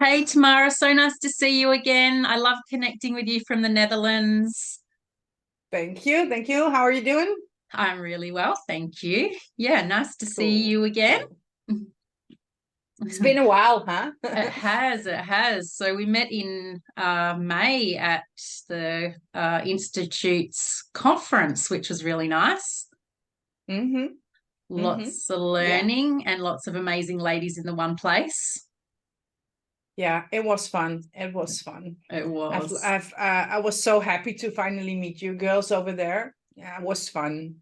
Hey Tamara, so nice to see you again. I love connecting with you from the Netherlands. Thank you. Thank you. How are you doing? I'm really well, thank you. Yeah, nice to see Cool. you again. Cool. It's been a while, huh? It has. So we met in May at the Institute's conference, which was really nice. Mm-hmm. Mm-hmm. Lots of Yeah. learning and lots of amazing ladies in the one place. Yeah. It was fun. It was fun. It was. I was so happy to finally meet you girls over there. Yeah, it was fun.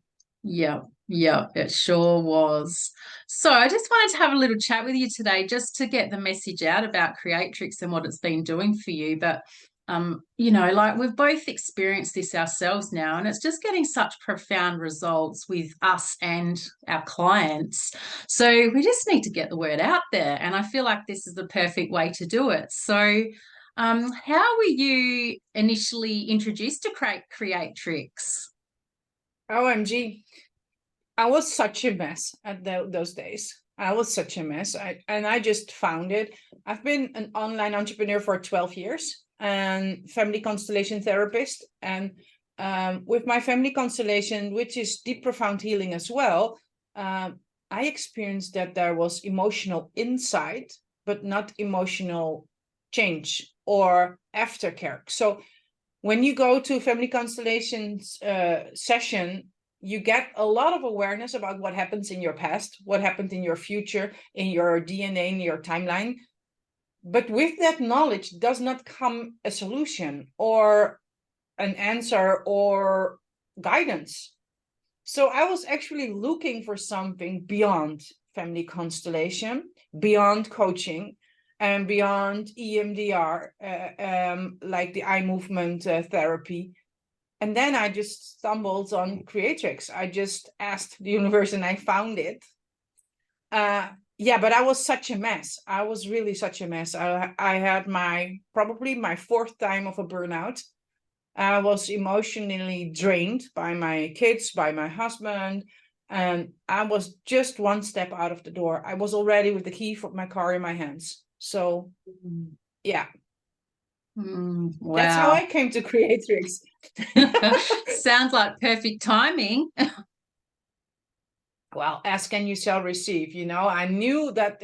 Yeah, yeah, it sure was. So I just wanted to have a little chat with you today just to get the message out about Creatrix and what it's been doing for you. But like we've both experienced this ourselves now, and it's just getting such profound results with us and our clients. So we just need to get the word out there. And I feel like this is the perfect way to do it. So how were you initially introduced to Creatrix? OMG. I was such a mess at those days. I was such a mess. I just found it. I've been an online entrepreneur for 12 years and family constellation therapist. And with my family constellation, which is deep, profound healing as well, I experienced that there was emotional insight, but not emotional change or aftercare. So when you go to family constellations session, you get a lot of awareness about what happens in your past, what happened in your future, in your DNA, in your timeline. But with that knowledge does not come a solution or an answer or guidance. So I was actually looking for something beyond family constellation, beyond coaching, and beyond EMDR, like the eye movement therapy. And then I just stumbled on Creatrix. I just asked the universe and I found it. Yeah, but I was such a mess. I was really such a mess. I had probably my fourth time of a burnout. I was emotionally drained by my kids, by my husband, and I was just one step out of the door. I was already with the key for my car in my hands. So yeah, that's how Wow. I came to Creatrix. Sounds like perfect timing. Well, ask and you shall receive. I knew that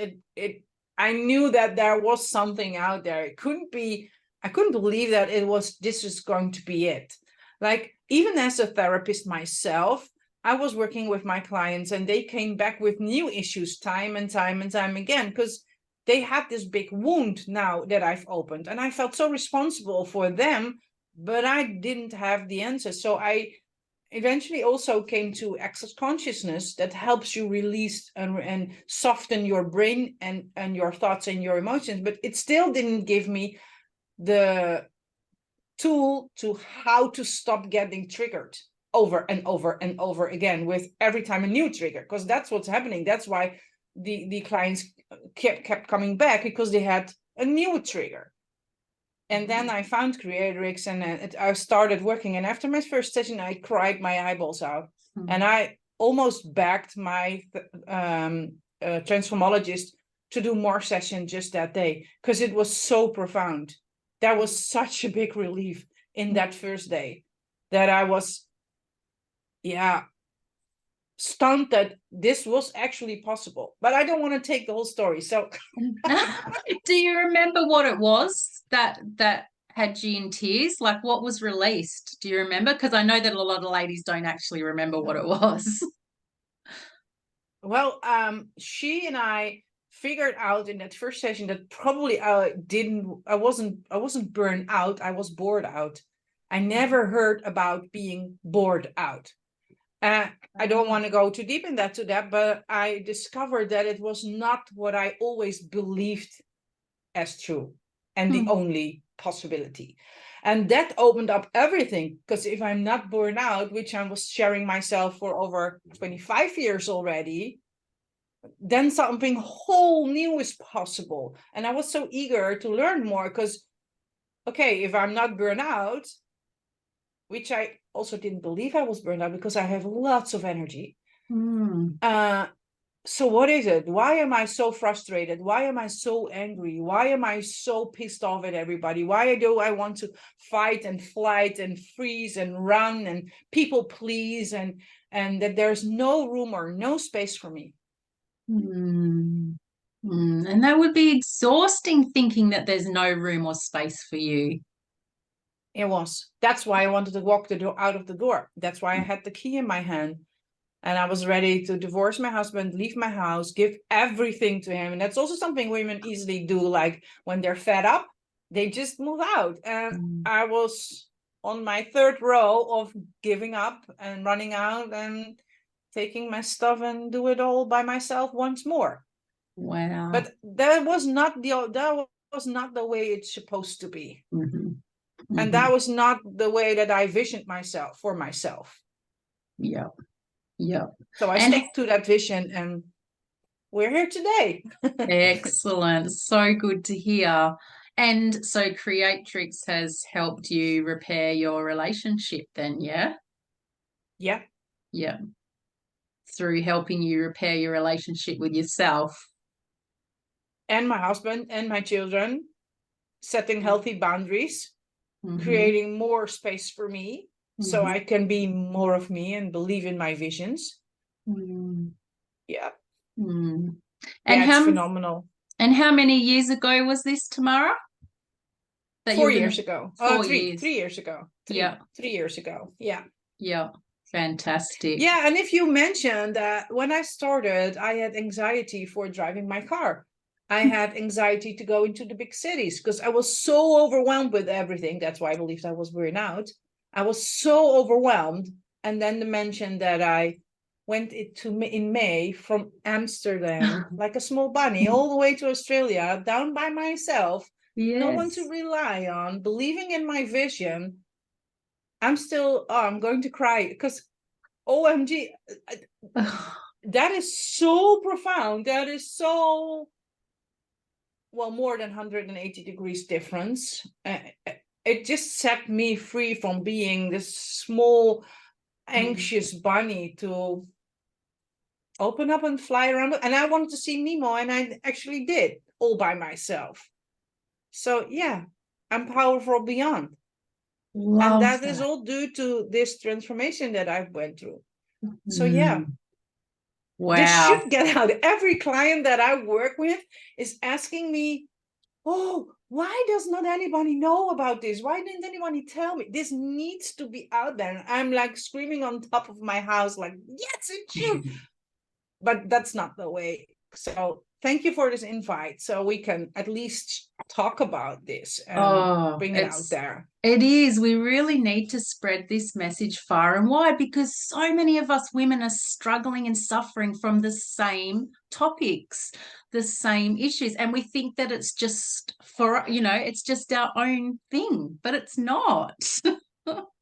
I knew that there was something out there. It couldn't be. I couldn't believe that this was going to be it. Like, even as a therapist myself, I was working with my clients and they came back with new issues time and time and time again, because they had this big wound now that I've opened, and I felt so responsible for them, but I didn't have the answer. So I eventually also came to access consciousness that helps you release and soften your brain and your thoughts and your emotions, but it still didn't give me the tool to how to stop getting triggered over and over and over again with every time a new trigger, because that's what's happening. That's why the clients kept coming back, because they had a new trigger. And then I found Creatrix and I started working. And after my first session, I cried my eyeballs out. And I almost begged my transformologist to do more sessions just that day, because it was so profound. That was such a big relief in that first day, that I was, yeah, stunned that this was actually possible. But I don't want to take the whole story. So Do you remember what it was that had you in tears? Like what was released? Do you remember? Because I know that a lot of ladies don't actually remember what it was. well, she and I figured out in that first session that probably I wasn't burned out, I was bored out. I never heard about being bored out. I don't want to go too deep into that, but I discovered that it was not what I always believed as true and the only possibility. And that opened up everything, because if I'm not burned out, which I was sharing myself for over 25 years already, then something whole new is possible. And I was so eager to learn more, because, okay, if I'm not burned out, which I also didn't believe I was burned out, because I have lots of energy. Mm. Uh, so what is it? Why am I so frustrated? Why am I so angry? Why am I so pissed off at everybody? Why do I want to fight and flight and freeze and run and people please, and that there's no room or no space for me? Mm. And that would be exhausting, thinking that there's no room or space for you. It was. That's why I wanted to walk the door out of the door. That's why I had the key in my hand. And I was ready to divorce my husband, leave my house, give everything to him. And that's also something women easily do. Like when they're fed up, they just move out. And I was on my third row of giving up and running out and taking my stuff and do it all by myself once more. Wow. But that was not the way it's supposed to be. And that was not the way that I visioned myself for myself. Yeah. Yeah. So I stuck to that vision, and we're here today. Excellent. So good to hear. And so Creatrix has helped you repair your relationship then, yeah? Yeah. Yeah. Through helping you repair your relationship with yourself. And my husband and my children, setting healthy boundaries, creating more space for me so I can be more of me and believe in my visions. Yeah. And it's phenomenal. And how many years ago was this, Tamara? 4 years ago. 4 years. years. 3 years ago. Yeah. 3 years ago. Yeah. Yeah. Fantastic. Yeah. And if you mentioned that when I started, I had anxiety for driving my car. I had anxiety to go into the big cities because I was so overwhelmed with everything. That's why I believed I was burnout. I was so overwhelmed. And then the mention that I went in May from Amsterdam, like a small bunny, all the way to Australia, down by myself, no one to rely on, believing in my vision. I'm going to cry because OMG, that is so profound. That is so, well, more than 180 degrees difference. It just set me free from being this small, anxious bunny to open up and fly around. And I wanted to see Nemo, and I actually did, all by myself. So yeah, I'm powerful beyond. And that is all due to this transformation that I've went through. So yeah. Wow. This should get out. Every client that I work with is asking me, oh, why does not anybody know about this? Why didn't anybody tell me? This needs to be out there. And I'm like screaming on top of my house, like, yes, it should. But that's not the way. So thank you for this invite. So we can at least talk about this and bring it out there. It is. We really need to spread this message far and wide because so many of us women are struggling and suffering from the same topics, the same issues. And we think that it's just it's just our own thing, but it's not.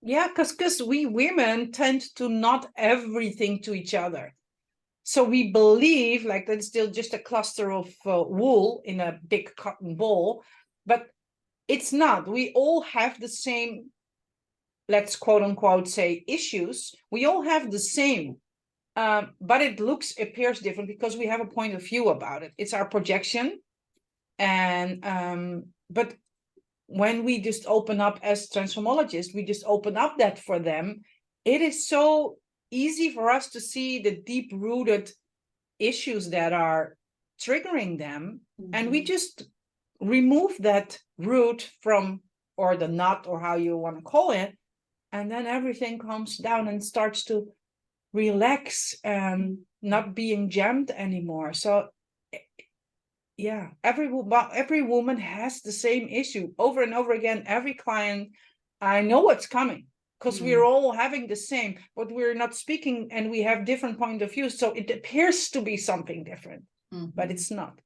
Yeah, because we women tend to not everything to each other. So we believe like that's still just a cluster of wool in a big cotton ball, but it's not. We all have the same, let's quote unquote say, issues. We all have the same, but it appears different because we have a point of view about it. It's our projection. And but when we just open up as transformologists, we just open up that for them. It is so easy for us to see the deep-rooted issues that are triggering them, and we just remove that root from, or the knot, or how you want to call it, and then everything calms down and starts to relax and not being jammed anymore. So yeah, every woman has the same issue over and over again. Every client, I know what's coming because we're all having the same, but we're not speaking and we have different point of views. So it appears to be something different, but it's not.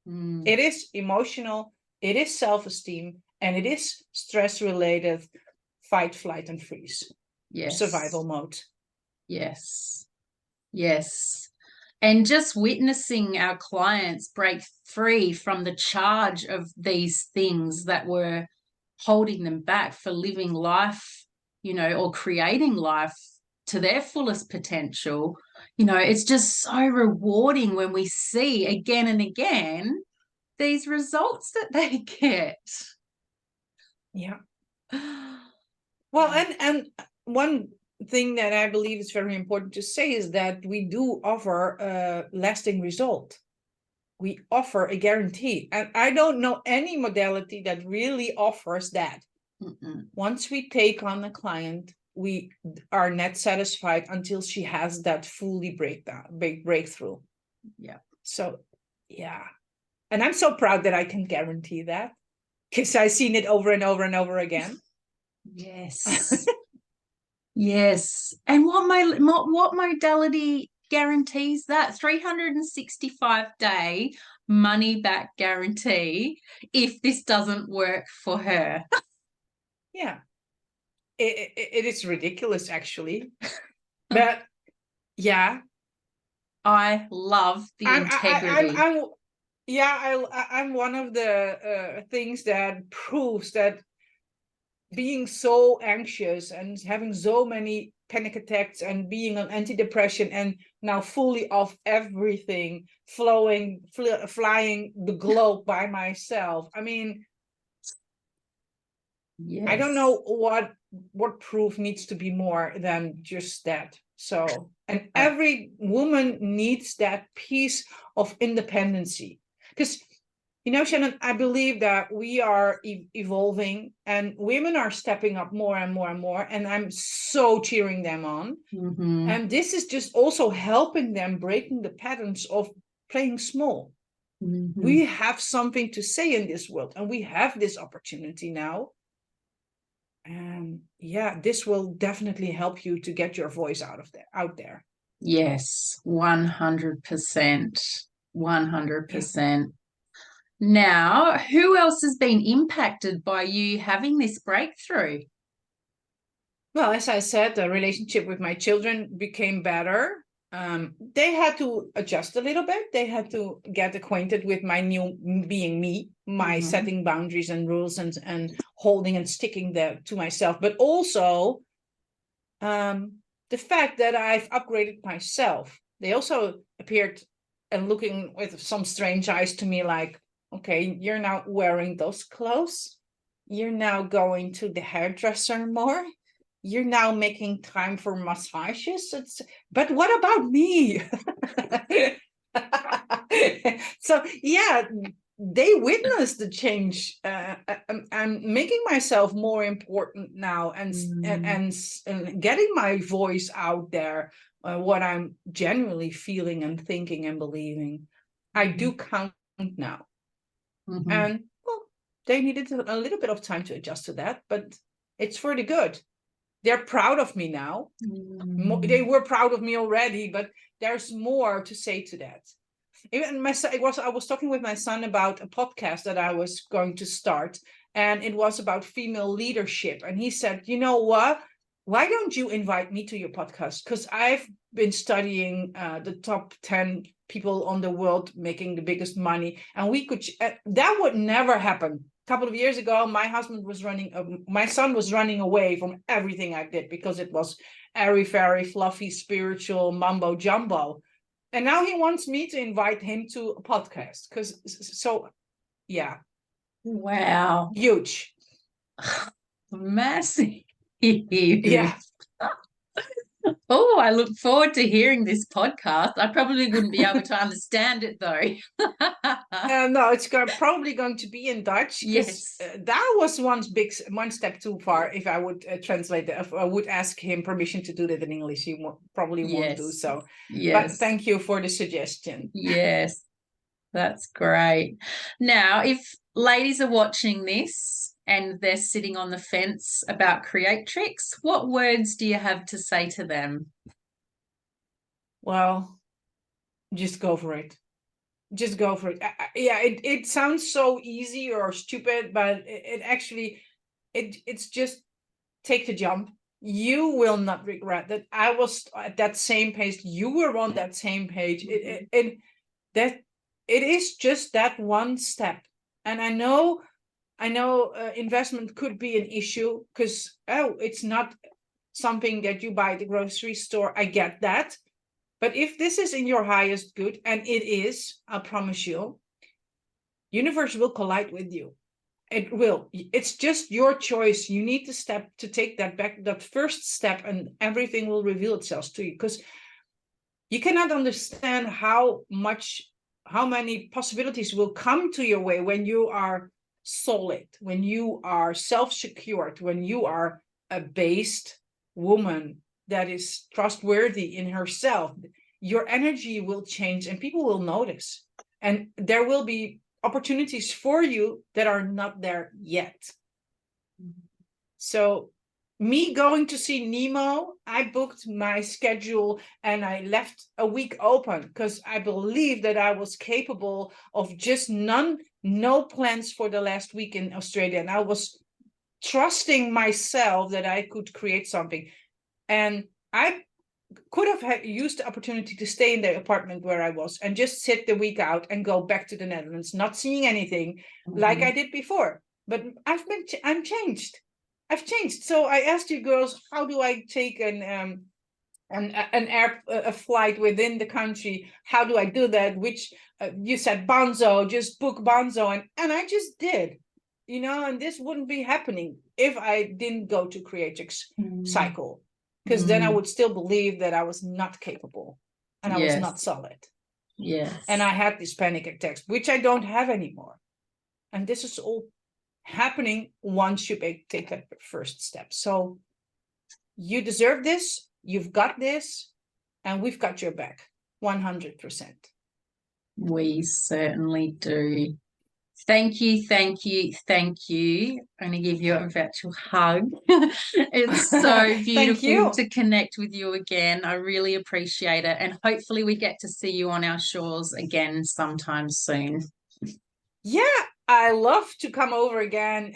It is emotional, it is self-esteem, and it is stress-related fight, flight, and freeze. Yes. Survival mode. Yes. Yes. And just witnessing our clients break free from the charge of these things that were holding them back for living life, or creating life to their fullest potential. it's just so rewarding when we see again and again these results that they get. Yeah. Well, and one thing that I believe is very important to say is that we do offer a lasting result. We offer a guarantee. And I don't know any modality that really offers that. Mm-mm. Once we take on a client, we are not satisfied until she has that fully breakthrough. Yeah. So, yeah. And I'm so proud that I can guarantee that because I've seen it over and over and over again. Yes. Yes. And what modality guarantees that? 365-day money back guarantee if this doesn't work for her. Yeah. It is ridiculous, actually. But yeah, I love the integrity. I'm one of the things that proves that being so anxious and having so many panic attacks and being on antidepressant and now fully off everything, flying the globe by myself. I mean, Yes. I don't know what proof needs to be more than just that. So, and every woman needs that piece of independency. Because, Shannon, I believe that we are evolving and women are stepping up more and more and more. And I'm so cheering them on. Mm-hmm. And this is just also helping them breaking the patterns of playing small. Mm-hmm. We have something to say in this world and we have this opportunity now. And yeah, this will definitely help you to get your voice out there. Yes, 100%. 100%. Now, who else has been impacted by you having this breakthrough? Well, as I said, the relationship with my children became better. They had to adjust a little bit. They had to get acquainted with my new being me, my setting boundaries and rules and holding and sticking there to myself. But also the fact that I've upgraded myself. They also appeared and looking with some strange eyes to me like, okay, you're now wearing those clothes. You're now going to the hairdresser more. You're now making time for massages. But what about me? So yeah, they witnessed the change. I'm making myself more important now, and getting my voice out there. What I'm genuinely feeling and thinking and believing, I do count now. And well, they needed a little bit of time to adjust to that, but it's for the good. They're proud of me now. They were proud of me already, but there's more to say to that. Even I was talking with my son about a podcast that I was going to start, and it was about female leadership. And he said, "You know what? Why don't you invite me to your podcast? Because I've been studying the top 10 people on the world making the biggest money, and we could. That would never happen. A couple of years ago, my son was running away from everything I did because it was airy fairy, fluffy, spiritual mumbo jumbo." And now he wants me to invite him to a podcast yeah. Wow. Huge. Massive. Yeah. Oh, I look forward to hearing this podcast. I probably wouldn't be able to understand it though. No, it's probably going to be in Dutch. Yes. That was one step too far. If I would translate it, if I would ask him permission to do that in English, he probably won't do so. Yes. But thank you for the suggestion. Yes, that's great. Now, if ladies are watching this and they're sitting on the fence about Creatrix, what words do you have to say to them? Well, just go for it. Just go for it. Yeah, it sounds so easy or stupid, but it actually, it's just take the jump. You will not regret that. I was at that same page. You were on that same page. That it is just that one step. And I know investment could be an issue because it's not something that you buy at the grocery store. I get that. But if this is in your highest good, and it is, I promise you, universe will collide with you. It will. It's just your choice. You need to take that first step, and everything will reveal itself to you, because you cannot understand how many possibilities will come to your way when you are solid, when you are self-secured, when you are a based woman that is trustworthy in herself. Your energy will change and people will notice, and there will be opportunities for you that are not there yet. So me going to see Nemo, I booked my schedule and I left a week open because I believed that I was capable of just no plans for the last week in Australia. And I was trusting myself that I could create something. And I could have used the opportunity to stay in the apartment where I was and just sit the week out and go back to the Netherlands, not seeing anything like I did before. But I'm changed. I've changed. So I asked you girls, how do I take a flight within the country? How do I do that? Which you said Banzo, just book Banzo, and I just did, and this wouldn't be happening if I didn't go to Creatrix cycle, because then I would still believe that I was not capable and I was not solid. Yes. And I had these panic attacks, which I don't have anymore. And this is all happening once you take that first step. So you deserve this, you've got this, and we've got your back 100%. We certainly do. Thank you, thank you, thank you. I'm going to give you a virtual hug. It's so beautiful to connect with you again. I really appreciate it. And hopefully we get to see you on our shores again sometime soon. Yeah, I love to come over again.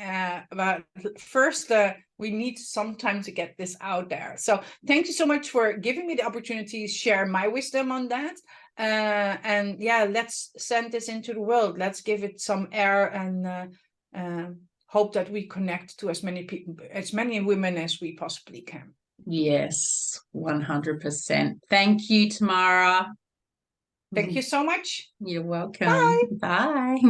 But first, we need some time to get this out there. So thank you so much for giving me the opportunity to share my wisdom on that. And yeah, let's send this into the world. Let's give it some air, and hope that we connect to as many people, as many women as we possibly can. Yes, 100%. Thank you, Tamara. Thank you so much. You're welcome. Bye. Bye.